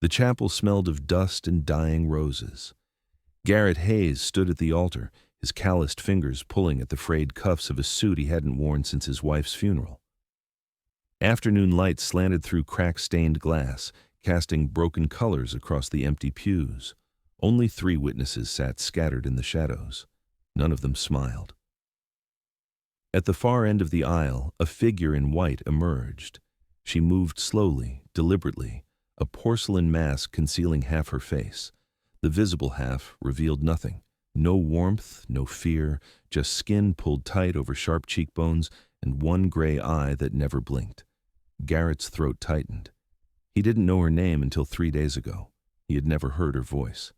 The chapel smelled of dust and dying roses. Garrett Hayes stood at the altar, his calloused fingers pulling at the frayed cuffs of a suit he hadn't worn since his wife's funeral. Afternoon light slanted through crack-stained glass, casting broken colors across the empty pews. Only 3 witnesses sat scattered in the shadows. None of them smiled. At the far end of the aisle, a figure in white emerged. She moved slowly, deliberately, a porcelain mask concealing half her face. The visible half revealed nothing. No warmth, no fear, just skin pulled tight over sharp cheekbones and one gray eye that never blinked. Garrett's throat tightened. He didn't know her name until 3 days ago. He had never heard her voice.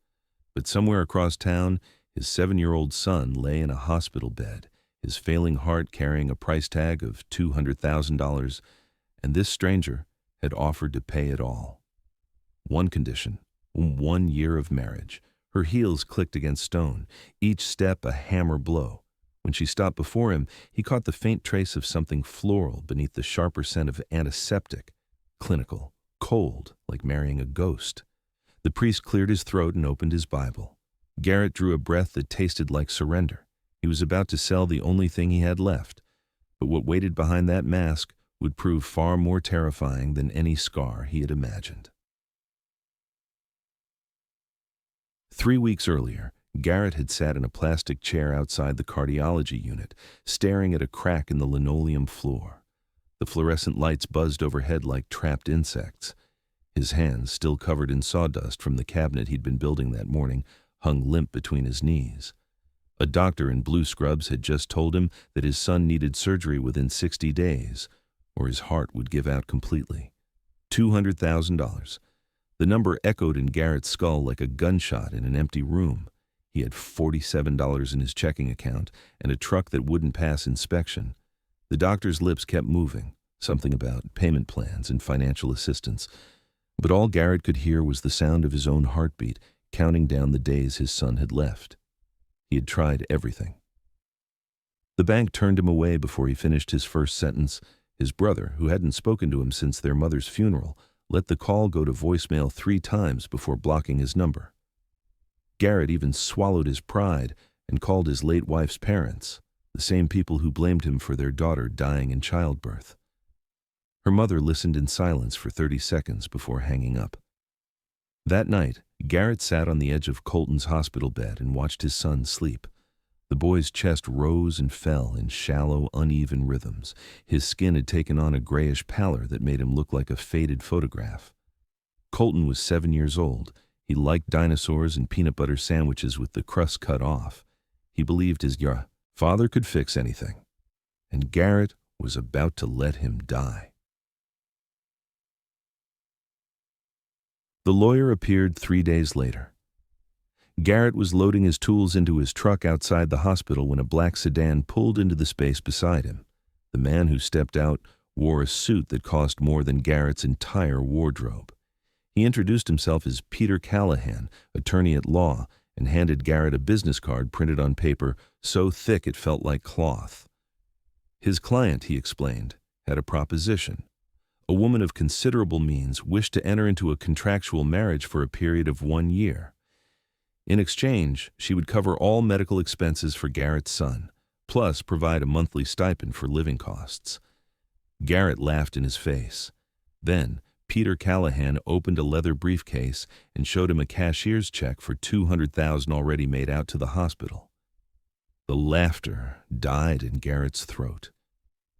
But somewhere across town, his 7-year-old son lay in a hospital bed, his failing heart carrying a price tag of $200,000, and this stranger had offered to pay it all. One condition, 1 year of marriage. Her heels clicked against stone, each step a hammer blow. When she stopped before him, he caught the faint trace of something floral beneath the sharper scent of antiseptic, clinical, cold, like marrying a ghost. The priest cleared his throat and opened his Bible. Garrett drew a breath that tasted like surrender. He was about to sell the only thing he had left, but what waited behind that mask would prove far more terrifying than any scar he had imagined. 3 weeks earlier, Garrett had sat in a plastic chair outside the cardiology unit, staring at a crack in the linoleum floor. The fluorescent lights buzzed overhead like trapped insects. His hands, still covered in sawdust from the cabinet he'd been building that morning, hung limp between his knees. A doctor in blue scrubs had just told him that his son needed surgery within 60 days, or his heart would give out completely. $200,000. The number echoed in Garrett's skull like a gunshot in an empty room. He had $47 in his checking account and a truck that wouldn't pass inspection. The doctor's lips kept moving, something about payment plans and financial assistance. But all Garrett could hear was the sound of his own heartbeat, counting down the days his son had left. He had tried everything. The bank turned him away before he finished his first sentence. His brother, who hadn't spoken to him since their mother's funeral, let the call go to voicemail 3 times before blocking his number. Garrett even swallowed his pride and called his late wife's parents, the same people who blamed him for their daughter dying in childbirth. Her mother listened in silence for 30 seconds before hanging up. That night, Garrett sat on the edge of Colton's hospital bed and watched his son sleep. The boy's chest rose and fell in shallow, uneven rhythms. His skin had taken on a grayish pallor that made him look like a faded photograph. Colton was 7 years old. He liked dinosaurs and peanut butter sandwiches with the crust cut off. He believed his father could fix anything. And Garrett was about to let him die. The lawyer appeared 3 days later. Garrett was loading his tools into his truck outside the hospital when a black sedan pulled into the space beside him. The man who stepped out wore a suit that cost more than Garrett's entire wardrobe. He introduced himself as Peter Callahan, attorney at law, and handed Garrett a business card printed on paper so thick it felt like cloth. His client, he explained, had a proposition. A woman of considerable means wished to enter into a contractual marriage for a period of 1 year. In exchange, she would cover all medical expenses for Garrett's son, plus provide a monthly stipend for living costs. Garrett laughed in his face. Then, Peter Callahan opened a leather briefcase and showed him a cashier's check for $200,000 already made out to the hospital. The laughter died in Garrett's throat.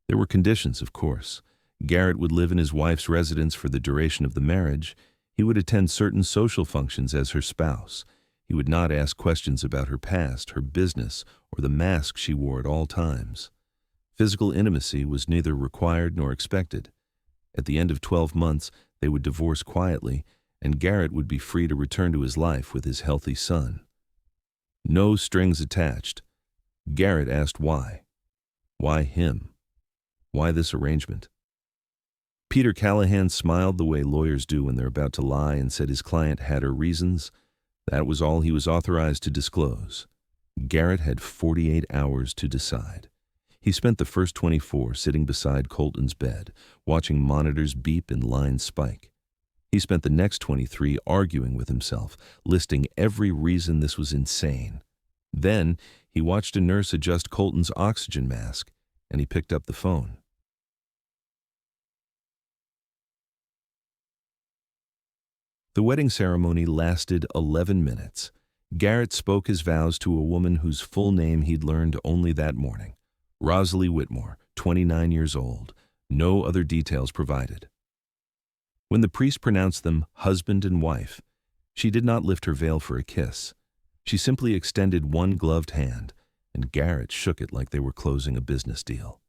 There were conditions, of course. Garrett would live in his wife's residence for the duration of the marriage. He would attend certain social functions as her spouse. He would not ask questions about her past, her business, or the mask she wore at all times. Physical intimacy was neither required nor expected. At the end of 12 months, they would divorce quietly, and Garrett would be free to return to his life with his healthy son. No strings attached. Garrett asked why. Why him? Why this arrangement? Peter Callahan smiled the way lawyers do when they're about to lie and said his client had her reasons. That was all he was authorized to disclose. Garrett had 48 hours to decide. He spent the first 24 sitting beside Colton's bed, watching monitors beep and lines spike. He spent the next 23 arguing with himself, listing every reason this was insane. Then, he watched a nurse adjust Colton's oxygen mask, and he picked up the phone. The wedding ceremony lasted 11 minutes. Garrett spoke his vows to a woman whose full name he'd learned only that morning. Rosalie Whitmore, 29 years old. No other details provided. When the priest pronounced them husband and wife, she did not lift her veil for a kiss. She simply extended one gloved hand, and Garrett shook it like they were closing a business deal.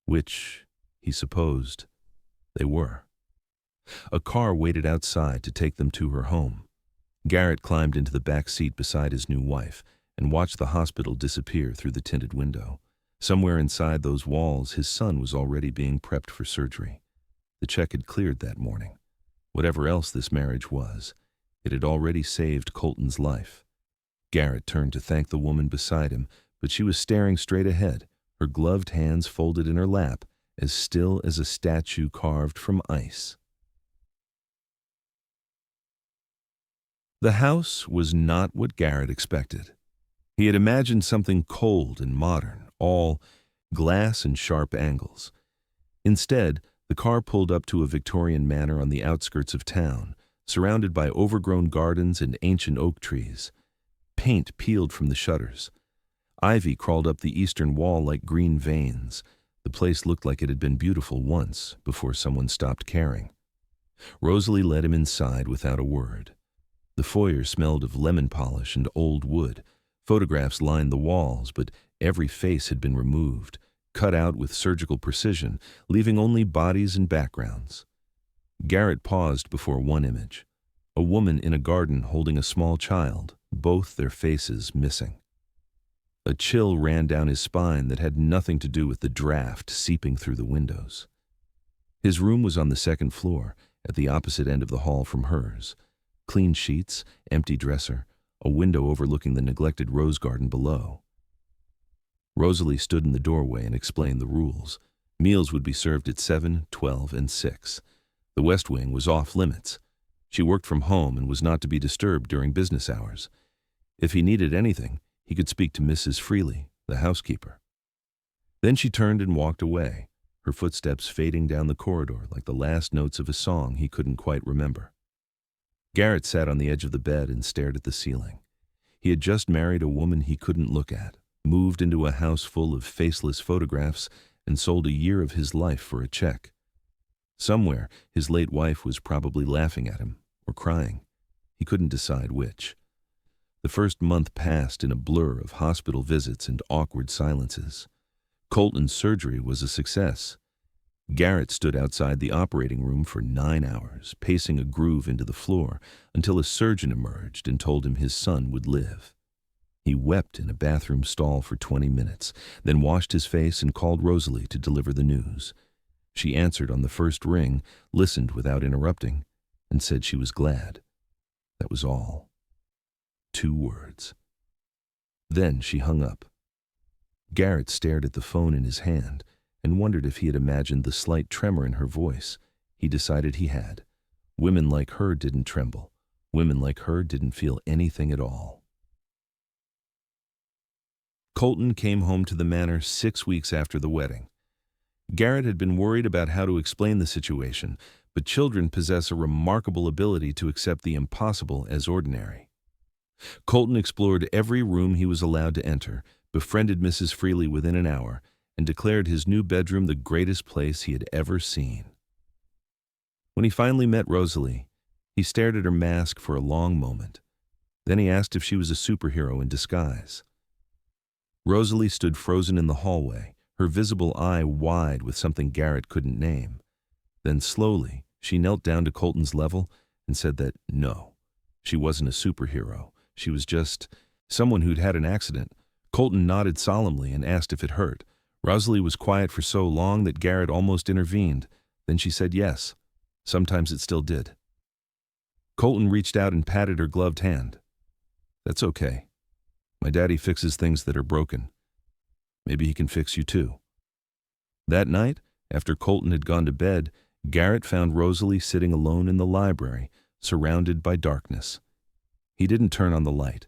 Which, he supposed, they were. A car waited outside to take them to her home. Garrett climbed into the back seat beside his new wife and watched the hospital disappear through the tinted window. Somewhere inside those walls, his son was already being prepped for surgery. The check had cleared that morning. Whatever else this marriage was, it had already saved Colton's life. Garrett turned to thank the woman beside him, but she was staring straight ahead, her gloved hands folded in her lap, as still as a statue carved from ice. The house was not what Garrett expected. He had imagined something cold and modern, all glass and sharp angles. Instead, the car pulled up to a Victorian manor on the outskirts of town, surrounded by overgrown gardens and ancient oak trees. Paint peeled from the shutters. Ivy crawled up the eastern wall like green veins. The place looked like it had been beautiful once, before someone stopped caring. Rosalie led him inside without a word. The foyer smelled of lemon polish and old wood. Photographs lined the walls, but every face had been removed, cut out with surgical precision, leaving only bodies and backgrounds. Garrett paused before one image. A woman in a garden holding a small child, both their faces missing. A chill ran down his spine that had nothing to do with the draft seeping through the windows. His room was on the second floor, at the opposite end of the hall from hers. Clean sheets, empty dresser, a window overlooking the neglected rose garden below. Rosalie stood in the doorway and explained the rules. Meals would be served at 7, 12, and 6. The West Wing was off limits. She worked from home and was not to be disturbed during business hours. If he needed anything, he could speak to Mrs. Freely, the housekeeper. Then she turned and walked away, her footsteps fading down the corridor like the last notes of a song he couldn't quite remember. Garrett sat on the edge of the bed and stared at the ceiling. He had just married a woman he couldn't look at, moved into a house full of faceless photographs, and sold a year of his life for a check. Somewhere, his late wife was probably laughing at him, or crying. He couldn't decide which. The first month passed in a blur of hospital visits and awkward silences. Colton's surgery was a success. Garrett stood outside the operating room for 9 hours, pacing a groove into the floor, until a surgeon emerged and told him his son would live. He wept in a bathroom stall for 20 minutes, then washed his face and called Rosalie to deliver the news. She answered on the first ring, listened without interrupting, and said she was glad. That was all. 2 words. Then she hung up. Garrett stared at the phone in his hand and wondered if he had imagined the slight tremor in her voice. He decided he had. Women like her didn't tremble. Women like her didn't feel anything at all. Colton came home to the manor 6 weeks after the wedding. Garrett had been worried about how to explain the situation, but children possess a remarkable ability to accept the impossible as ordinary. Colton explored every room he was allowed to enter, befriended Mrs. Freely within an hour, and declared his new bedroom the greatest place he had ever seen. When he finally met Rosalie, he stared at her mask for a long moment. Then he asked if she was a superhero in disguise. Rosalie stood frozen in the hallway, her visible eye wide with something Garrett couldn't name. Then slowly, she knelt down to Colton's level and said that no, she wasn't a superhero. She was just someone who'd had an accident. Colton nodded solemnly and asked if it hurt. Rosalie was quiet for so long that Garrett almost intervened. Then she said yes. Sometimes it still did. Colton reached out and patted her gloved hand. That's okay. My daddy fixes things that are broken. Maybe he can fix you too. That night, after Colton had gone to bed, Garrett found Rosalie sitting alone in the library, surrounded by darkness. He didn't turn on the light.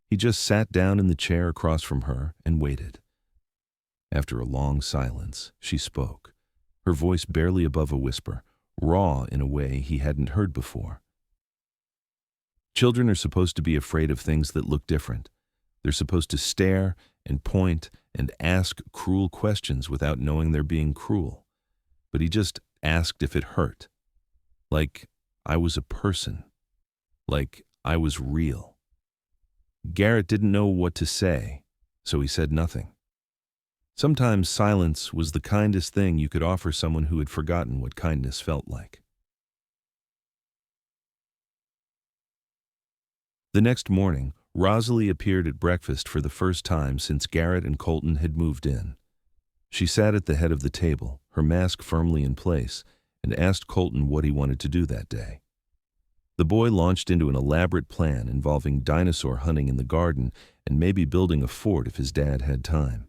He just sat down in the chair across from her and waited. After a long silence, she spoke, her voice barely above a whisper, raw in a way he hadn't heard before. Children are supposed to be afraid of things that look different. They're supposed to stare and point and ask cruel questions without knowing they're being cruel. But he just asked if it hurt. Like I was a person. Like I was real. Garrett didn't know what to say, so he said nothing. Sometimes silence was the kindest thing you could offer someone who had forgotten what kindness felt like. The next morning, Rosalie appeared at breakfast for the first time since Garrett and Colton had moved in. She sat at the head of the table, her mask firmly in place, and asked Colton what he wanted to do that day. The boy launched into an elaborate plan involving dinosaur hunting in the garden and maybe building a fort if his dad had time.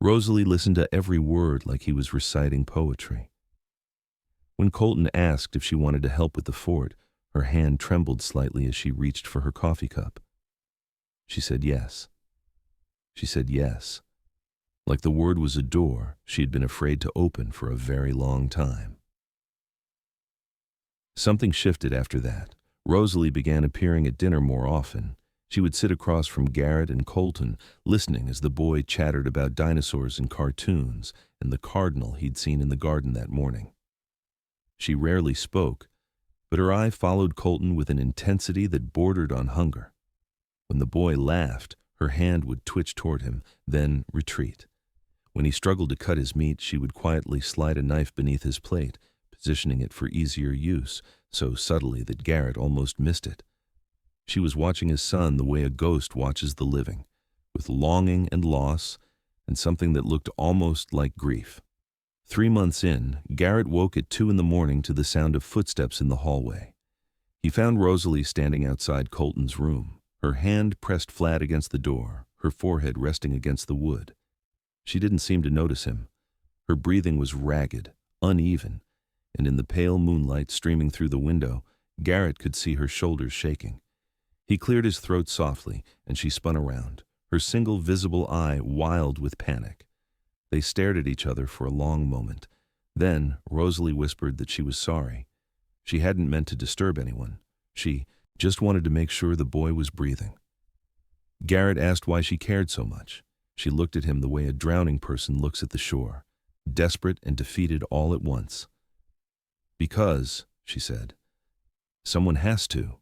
Rosalie listened to every word like he was reciting poetry. When Colton asked if she wanted to help with the fort, her hand trembled slightly as she reached for her coffee cup. She said yes. She said yes, like the word was a door she had been afraid to open for a very long time. Something shifted after that. Rosalie began appearing at dinner more often. She would sit across from Garrett and Colton, listening as the boy chattered about dinosaurs and cartoons and the cardinal he'd seen in the garden that morning. She rarely spoke, but her eye followed Colton with an intensity that bordered on hunger. When the boy laughed, her hand would twitch toward him, then retreat. When he struggled to cut his meat, she would quietly slide a knife beneath his plate, positioning it for easier use, so subtly that Garrett almost missed it. She was watching his son the way a ghost watches the living, with longing and loss, and something that looked almost like grief. 3 months in, Garrett woke at 2 a.m. to the sound of footsteps in the hallway. He found Rosalie standing outside Colton's room, her hand pressed flat against the door, her forehead resting against the wood. She didn't seem to notice him. Her breathing was ragged, uneven, and in the pale moonlight streaming through the window, Garrett could see her shoulders shaking. He cleared his throat softly, and she spun around, her single visible eye wild with panic. They stared at each other for a long moment. Then Rosalie whispered that she was sorry. She hadn't meant to disturb anyone. She just wanted to make sure the boy was breathing. Garrett asked why she cared so much. She looked at him the way a drowning person looks at the shore, desperate and defeated all at once. "Because," she said, "someone has to."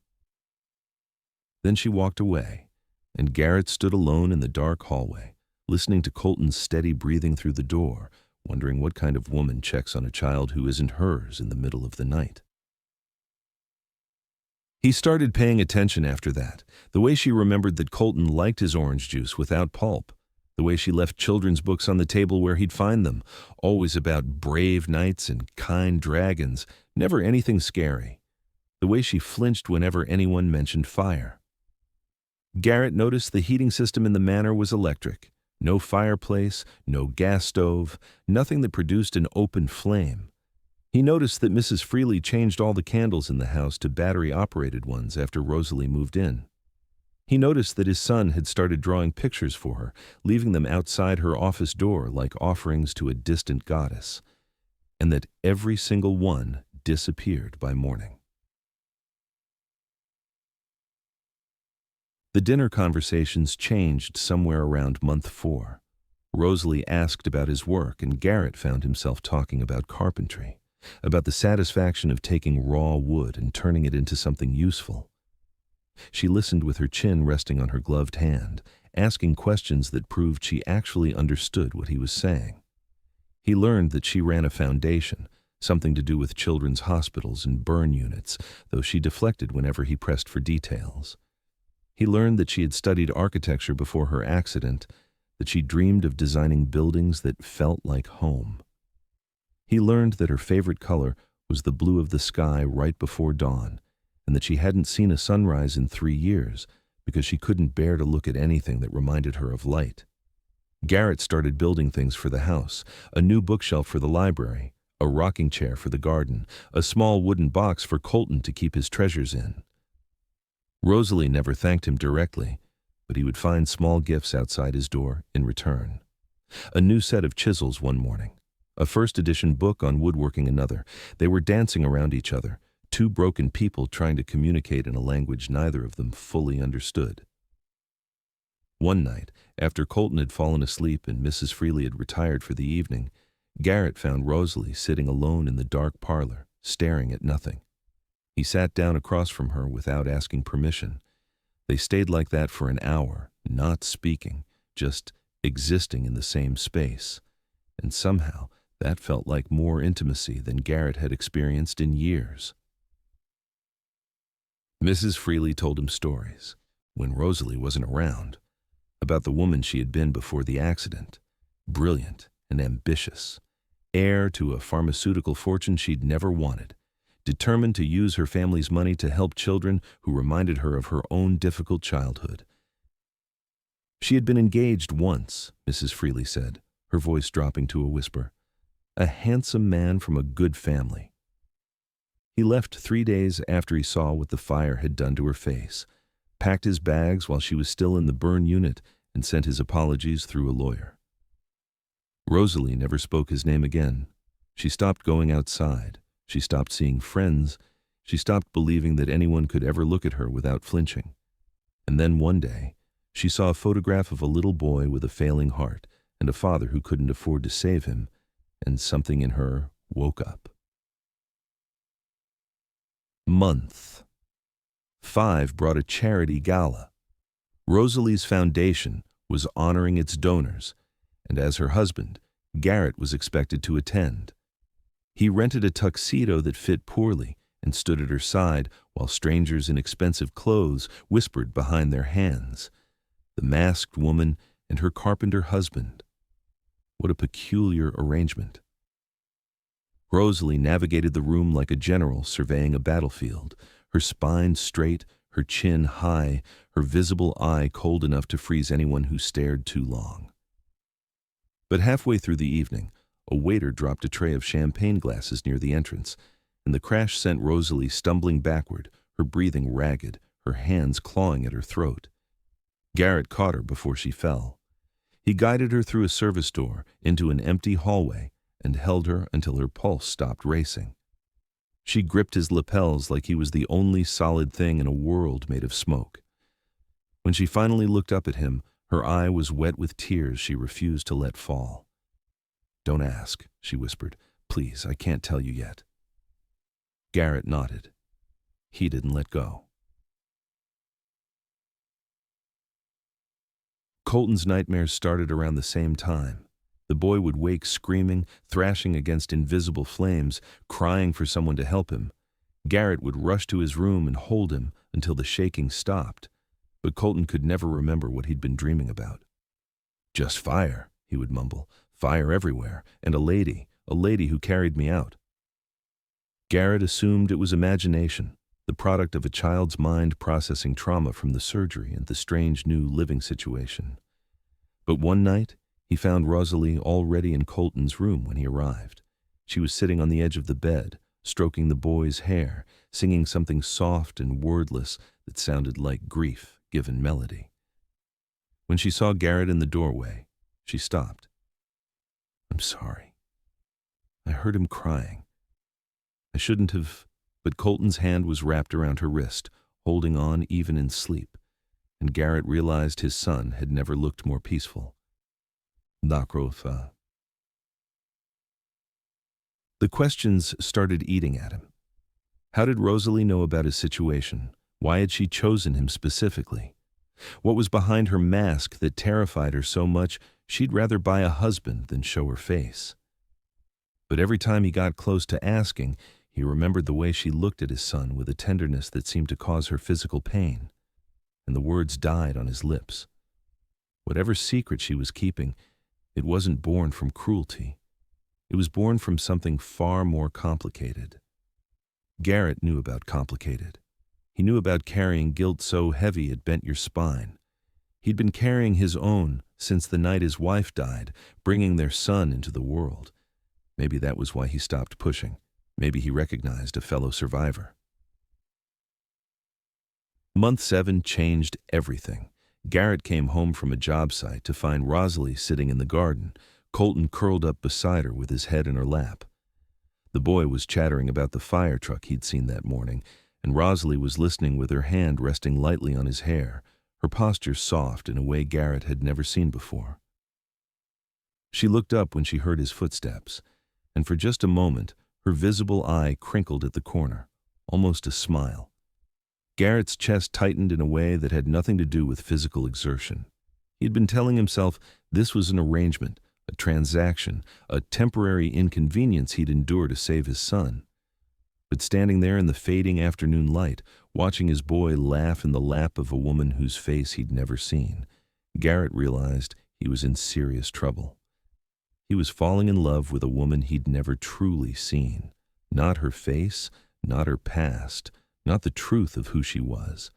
Then she walked away, and Garrett stood alone in the dark hallway, listening to Colton's steady breathing through the door, wondering what kind of woman checks on a child who isn't hers in the middle of the night. He started paying attention after that, the way she remembered that Colton liked his orange juice without pulp, the way she left children's books on the table where he'd find them, always about brave knights and kind dragons, never anything scary, the way she flinched whenever anyone mentioned fire. Garrett noticed the heating system in the manor was electric. No fireplace, no gas stove, nothing that produced an open flame. He noticed that Mrs. Freely changed all the candles in the house to battery-operated ones after Rosalie moved in. He noticed that his son had started drawing pictures for her, leaving them outside her office door like offerings to a distant goddess, and that every single one disappeared by morning. The dinner conversations changed somewhere around month 4. Rosalie asked about his work, and Garrett found himself talking about carpentry, about the satisfaction of taking raw wood and turning it into something useful. She listened with her chin resting on her gloved hand, asking questions that proved she actually understood what he was saying. He learned that she ran a foundation, something to do with children's hospitals and burn units, though she deflected whenever he pressed for details. He learned that she had studied architecture before her accident, that she dreamed of designing buildings that felt like home. He learned that her favorite color was the blue of the sky right before dawn, and that she hadn't seen a sunrise in 3 years because she couldn't bear to look at anything that reminded her of light. Garrett started building things for the house, a new bookshelf for the library, a rocking chair for the garden, a small wooden box for Colton to keep his treasures in. Rosalie never thanked him directly, but he would find small gifts outside his door in return. A new set of chisels one morning, a first-edition book on woodworking another. They were dancing around each other, two broken people trying to communicate in a language neither of them fully understood. One night, after Colton had fallen asleep and Mrs. Freely had retired for the evening, Garrett found Rosalie sitting alone in the dark parlor, staring at nothing. He sat down across from her without asking permission. They stayed like that for an hour, not speaking, just existing in the same space. And somehow, that felt like more intimacy than Garrett had experienced in years. Mrs. Freely told him stories, when Rosalie wasn't around, about the woman she had been before the accident, brilliant and ambitious, heir to a pharmaceutical fortune she'd never wanted, determined to use her family's money to help children who reminded her of her own difficult childhood. She had been engaged once, Mrs. Freely said, her voice dropping to a whisper. A handsome man from a good family. He left 3 days after he saw what the fire had done to her face, packed his bags while she was still in the burn unit, and sent his apologies through a lawyer. Rosalie never spoke his name again. She stopped going outside. She stopped seeing friends. She stopped believing that anyone could ever look at her without flinching. And then one day, she saw a photograph of a little boy with a failing heart and a father who couldn't afford to save him, and something in her woke up. Month 5 brought a charity gala. Rosalie's foundation was honoring its donors, and as her husband, Garrett was expected to attend. He rented a tuxedo that fit poorly and stood at her side while strangers in expensive clothes whispered behind their hands. The masked woman and her carpenter husband. What a peculiar arrangement. Rosalie navigated the room like a general surveying a battlefield, her spine straight, her chin high, her visible eye cold enough to freeze anyone who stared too long. But halfway through the evening, a waiter dropped a tray of champagne glasses near the entrance, and the crash sent Rosalie stumbling backward, her breathing ragged, her hands clawing at her throat. Garrett caught her before she fell. He guided her through a service door into an empty hallway and held her until her pulse stopped racing. She gripped his lapels like he was the only solid thing in a world made of smoke. When she finally looked up at him, her eye was wet with tears she refused to let fall. "Don't ask," she whispered. "Please, I can't tell you yet." Garrett nodded. He didn't let go. Colton's nightmares started around the same time. The boy would wake screaming, thrashing against invisible flames, crying for someone to help him. Garrett would rush to his room and hold him until the shaking stopped. But Colton could never remember what he'd been dreaming about. "Just fire," he would mumble. "Fire everywhere, and a lady who carried me out." Garrett assumed it was imagination, the product of a child's mind processing trauma from the surgery and the strange new living situation. But one night, he found Rosalie already in Colton's room when he arrived. She was sitting on the edge of the bed, stroking the boy's hair, singing something soft and wordless that sounded like grief given melody. When she saw Garrett in the doorway, she stopped. "I'm sorry. I heard him crying. I shouldn't have," but Colton's hand was wrapped around her wrist, holding on even in sleep, and Garrett realized his son had never looked more peaceful. The questions started eating at him. How did Rosalie know about his situation? Why had she chosen him specifically? What was behind her mask that terrified her so much she'd rather buy a husband than show her face? But every time he got close to asking, he remembered the way she looked at his son with a tenderness that seemed to cause her physical pain, and the words died on his lips. Whatever secret she was keeping, it wasn't born from cruelty. It was born from something far more complicated. Garrett knew about complicated. He knew about carrying guilt so heavy it bent your spine. He'd been carrying his own since the night his wife died, bringing their son into the world. Maybe that was why he stopped pushing. Maybe he recognized a fellow survivor. Month 7 changed everything. Garrett came home from a job site to find Rosalie sitting in the garden, Colton curled up beside her with his head in her lap. The boy was chattering about the fire truck he'd seen that morning, and Rosalie was listening with her hand resting lightly on his hair, her posture soft in a way Garrett had never seen before. She looked up when she heard his footsteps, and for just a moment, her visible eye crinkled at the corner, almost a smile. Garrett's chest tightened in a way that had nothing to do with physical exertion. He had been telling himself this was an arrangement, a transaction, a temporary inconvenience he'd endure to save his son. But standing there in the fading afternoon light, watching his boy laugh in the lap of a woman whose face he'd never seen, Garrett realized he was in serious trouble. He was falling in love with a woman he'd never truly seen. Not her face, not her past, not the truth of who she was,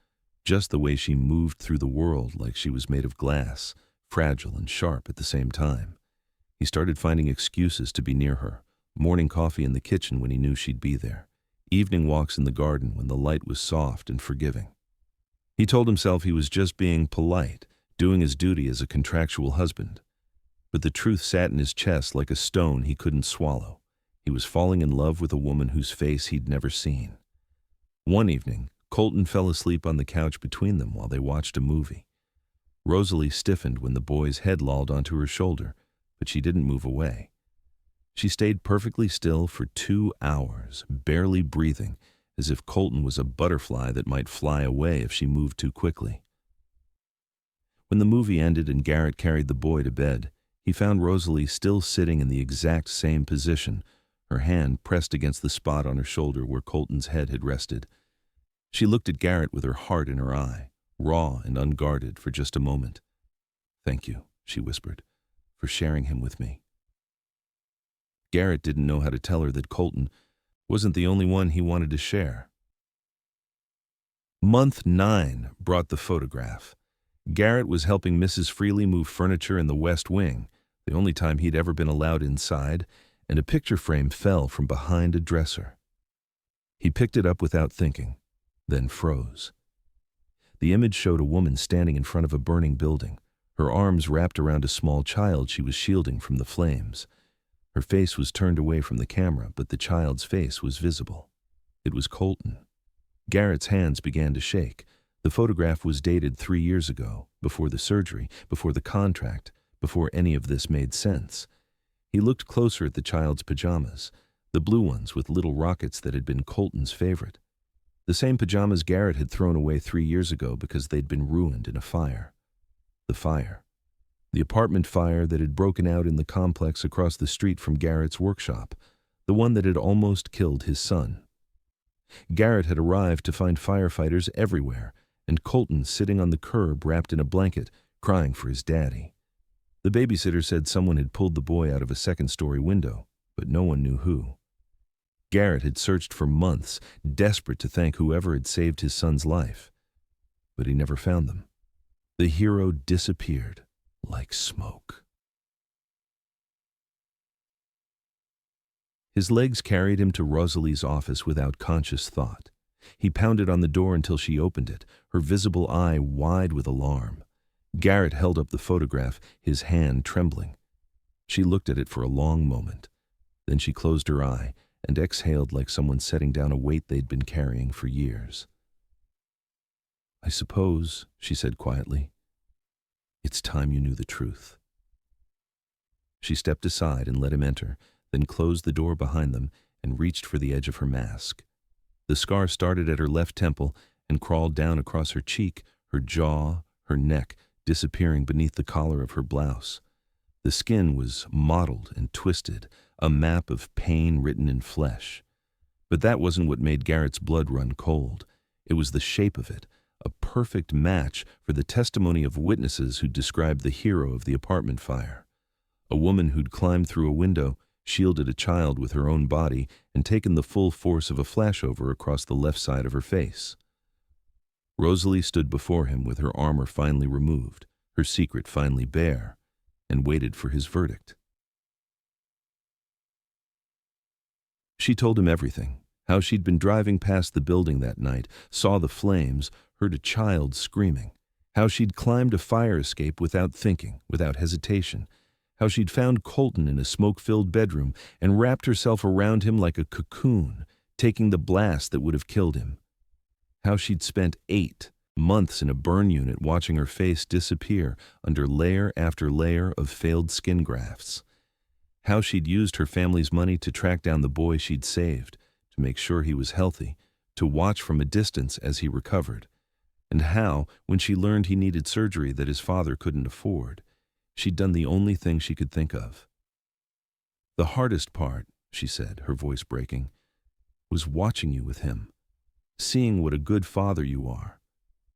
just the way she moved through the world like she was made of glass, fragile and sharp at the same time. He started finding excuses to be near her, morning coffee in the kitchen when he knew she'd be there, evening walks in the garden when the light was soft and forgiving. He told himself he was just being polite, doing his duty as a contractual husband. But the truth sat in his chest like a stone he couldn't swallow. He was falling in love with a woman whose face he'd never seen. One evening, Colton fell asleep on the couch between them while they watched a movie. Rosalie stiffened when the boy's head lolled onto her shoulder, but she didn't move away. She stayed perfectly still for 2 hours, barely breathing, as if Colton was a butterfly that might fly away if she moved too quickly. When the movie ended and Garrett carried the boy to bed, he found Rosalie still sitting in the exact same position, her hand pressed against the spot on her shoulder where Colton's head had rested. She looked at Garrett with her heart in her eye, raw and unguarded for just a moment. "Thank you," she whispered, "for sharing him with me." Garrett didn't know how to tell her that Colton wasn't the only one he wanted to share. Month 9 brought the photograph. Garrett was helping Mrs. Freely move furniture in the West Wing, the only time he'd ever been allowed inside, and a picture frame fell from behind a dresser. He picked it up without thinking, then froze. The image showed a woman standing in front of a burning building, her arms wrapped around a small child she was shielding from the flames. Her face was turned away from the camera, but the child's face was visible. It was Colton. Garrett's hands began to shake. The photograph was dated 3 years ago, before the surgery, before the contract, before any of this made sense. He looked closer at the child's pajamas, the blue ones with little rockets that had been Colton's favorite. The same pajamas Garrett had thrown away 3 years ago because they'd been ruined in a fire. The fire. The apartment fire that had broken out in the complex across the street from Garrett's workshop, the one that had almost killed his son. Garrett had arrived to find firefighters everywhere, and Colton sitting on the curb wrapped in a blanket, crying for his daddy. The babysitter said someone had pulled the boy out of a second-story window, but no one knew who. Garrett had searched for months, desperate to thank whoever had saved his son's life, but he never found them. The hero disappeared like smoke. His legs carried him to Rosalie's office without conscious thought. He pounded on the door until she opened it, her visible eye wide with alarm. Garrett held up the photograph, his hand trembling. She looked at it for a long moment. Then she closed her eye and exhaled like someone setting down a weight they'd been carrying for years. "I suppose," she said quietly, "it's time you knew the truth." She stepped aside and let him enter, then closed the door behind them and reached for the edge of her mask. The scar started at her left temple and crawled down across her cheek, her jaw, her neck, disappearing beneath the collar of her blouse. The skin was mottled and twisted, a map of pain written in flesh. But that wasn't what made Garrett's blood run cold. It was the shape of it, a perfect match for the testimony of witnesses who described the hero of the apartment fire. A woman who'd climbed through a window, shielded a child with her own body, and taken the full force of a flashover across the left side of her face. Rosalie stood before him with her armor finally removed, her secret finally bare, and waited for his verdict. She told him everything, how she'd been driving past the building that night, saw the flames, heard a child screaming, how she'd climbed a fire escape without thinking, without hesitation, how she'd found Colton in a smoke-filled bedroom and wrapped herself around him like a cocoon, taking the blast that would have killed him, how she'd spent 8 months in a burn unit watching her face disappear under layer after layer of failed skin grafts, how she'd used her family's money to track down the boy she'd saved, to make sure he was healthy, to watch from a distance as he recovered, and how, when she learned he needed surgery that his father couldn't afford, she'd done the only thing she could think of. "The hardest part," she said, her voice breaking, "was watching you with him, seeing what a good father you are,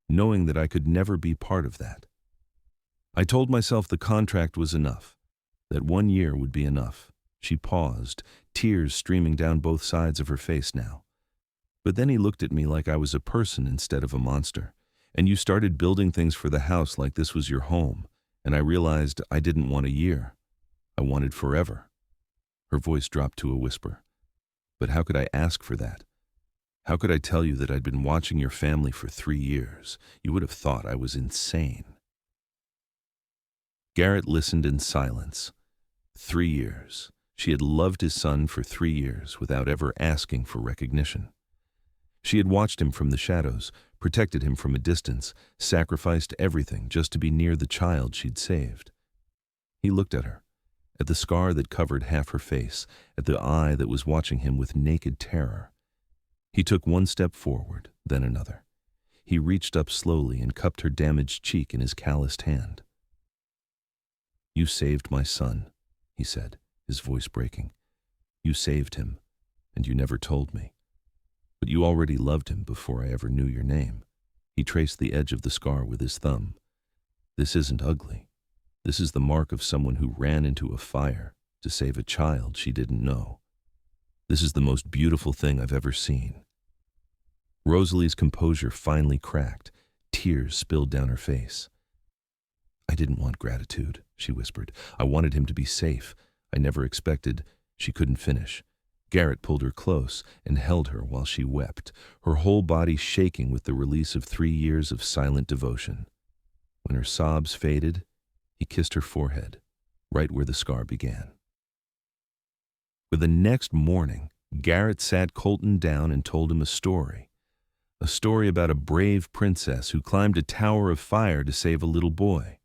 knowing that I could never be part of that. I told myself the contract was enough, that 1 year would be enough." She paused, tears streaming down both sides of her face now. "But then he looked at me like I was a person instead of a monster, and you started building things for the house like this was your home, and I realized I didn't want a year. I wanted forever." Her voice dropped to a whisper. "But how could I ask for that? How could I tell you that I'd been watching your family for 3 years? You would have thought I was insane." Garrett listened in silence. 3 years. She had loved his son for 3 years without ever asking for recognition. She had watched him from the shadows, protected him from a distance, sacrificed everything just to be near the child she'd saved. He looked at her, at the scar that covered half her face, at the eye that was watching him with naked terror. He took 1 step forward, then another. He reached up slowly and cupped her damaged cheek in his calloused hand. "You saved my son," he said, his voice breaking. "You saved him, and you never told me. But you already loved him before I ever knew your name." He traced the edge of the scar with his thumb. "This isn't ugly. This is the mark of someone who ran into a fire to save a child she didn't know. This is the most beautiful thing I've ever seen." Rosalie's composure finally cracked. Tears spilled down her face. "I didn't want gratitude," she whispered. "I wanted him to be safe. I never expected—" She couldn't finish. Garrett pulled her close and held her while she wept, her whole body shaking with the release of 3 years of silent devotion. When her sobs faded, he kissed her forehead, right where the scar began. But the next morning, Garrett sat Colton down and told him a story about a brave princess who climbed a tower of fire to save a little boy.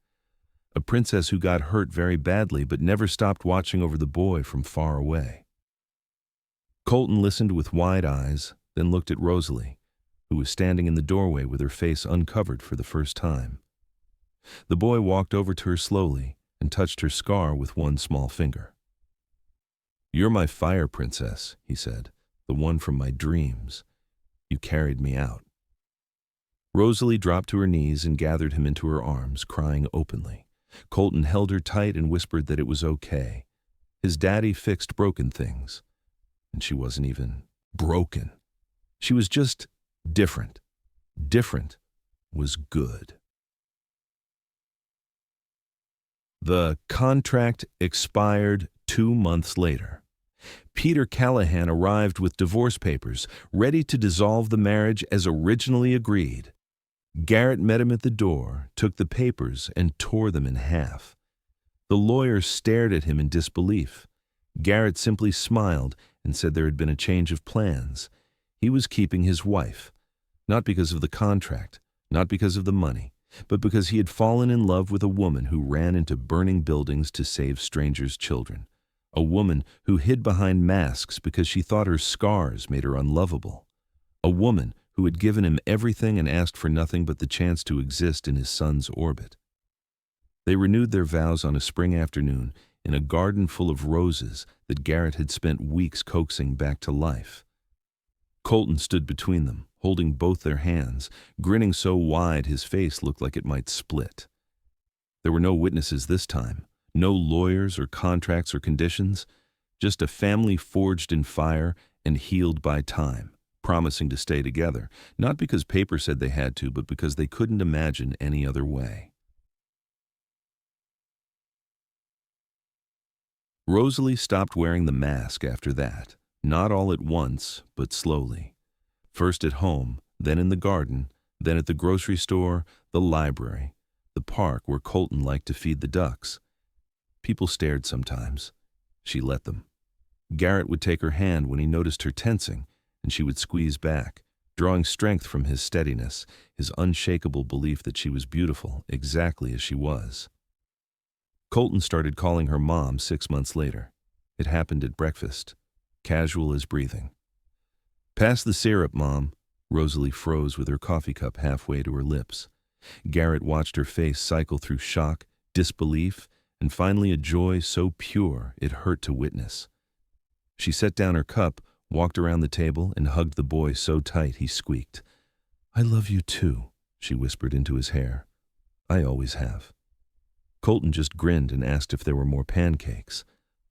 A princess who got hurt very badly but never stopped watching over the boy from far away. Colton listened with wide eyes, then looked at Rosalie, who was standing in the doorway with her face uncovered for the first time. The boy walked over to her slowly and touched her scar with 1 small finger. "You're my fire princess," he said, "the one from my dreams. You carried me out." Rosalie dropped to her knees and gathered him into her arms, crying openly. Colton held her tight and whispered that it was okay. His daddy fixed broken things. And she wasn't even broken. She was just different. Different was good. The contract expired 2 months later. Peter Callahan arrived with divorce papers, ready to dissolve the marriage as originally agreed. Garrett met him at the door, took the papers, and tore them in half. The lawyer stared at him in disbelief. Garrett simply smiled and said there had been a change of plans. He was keeping his wife, not because of the contract, not because of the money, but because he had fallen in love with a woman who ran into burning buildings to save strangers' children. A woman who hid behind masks because she thought her scars made her unlovable. A woman who had given him everything and asked for nothing but the chance to exist in his son's orbit. They renewed their vows on a spring afternoon in a garden full of roses that Garrett had spent weeks coaxing back to life. Colton stood between them, holding both their hands, grinning so wide his face looked like it might split. There were no witnesses this time, no lawyers or contracts or conditions, just a family forged in fire and healed by time, promising to stay together, not because paper said they had to, but because they couldn't imagine any other way. Rosalie stopped wearing the mask after that, Not all at once, but slowly. First at home, then in the garden, then at the grocery store, the library, the park where Colton liked to feed the ducks. People stared sometimes. She let them. Garrett would take her hand when he noticed her tensing, and she would squeeze back, drawing strength from his steadiness, his unshakable belief that she was beautiful exactly as she was. Colton started calling her mom 6 months later. It happened at breakfast, casual as breathing. "Pass the syrup, Mom." Rosalie froze with her coffee cup halfway to her lips. Garrett watched her face cycle through shock, disbelief, and finally a joy so pure it hurt to witness. She set down her cup, walked around the table, and hugged the boy so tight he squeaked. "I love you too," she whispered into his hair. "I always have." Colton just grinned and asked if there were more pancakes.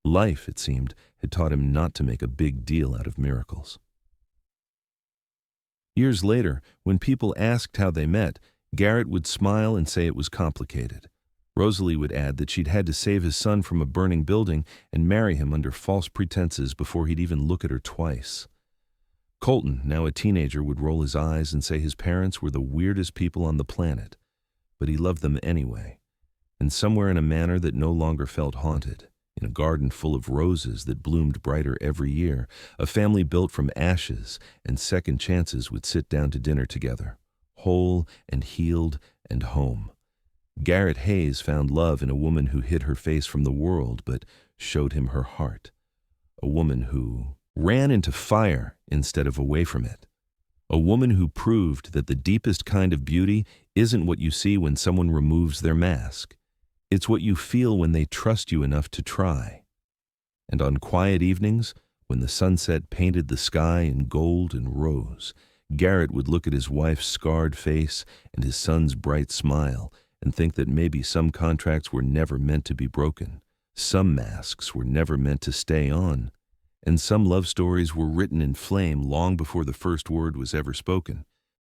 Life, it seemed, had taught him not to make a big deal out of miracles. Years later, when people asked how they met, Garrett would smile and say it was complicated. Rosalie would add that she'd had to save his son from a burning building and marry him under false pretenses before he'd even look at her twice. Colton, now a teenager, would roll his eyes and say his parents were the weirdest people on the planet, but he loved them anyway, and somewhere in a manner that no longer felt haunted. In a garden full of roses that bloomed brighter every year, a family built from ashes and second chances would sit down to dinner together, whole and healed and home. Garrett Hayes found love in a woman who hid her face from the world but showed him her heart. A woman who ran into fire instead of away from it. A woman who proved that the deepest kind of beauty isn't what you see when someone removes their mask. It's what you feel when they trust you enough to try. And on quiet evenings, when the sunset painted the sky in gold and rose, Garrett would look at his wife's scarred face and his son's bright smile and think that maybe some contracts were never meant to be broken, some masks were never meant to stay on, and some love stories were written in flame long before the first word was ever spoken.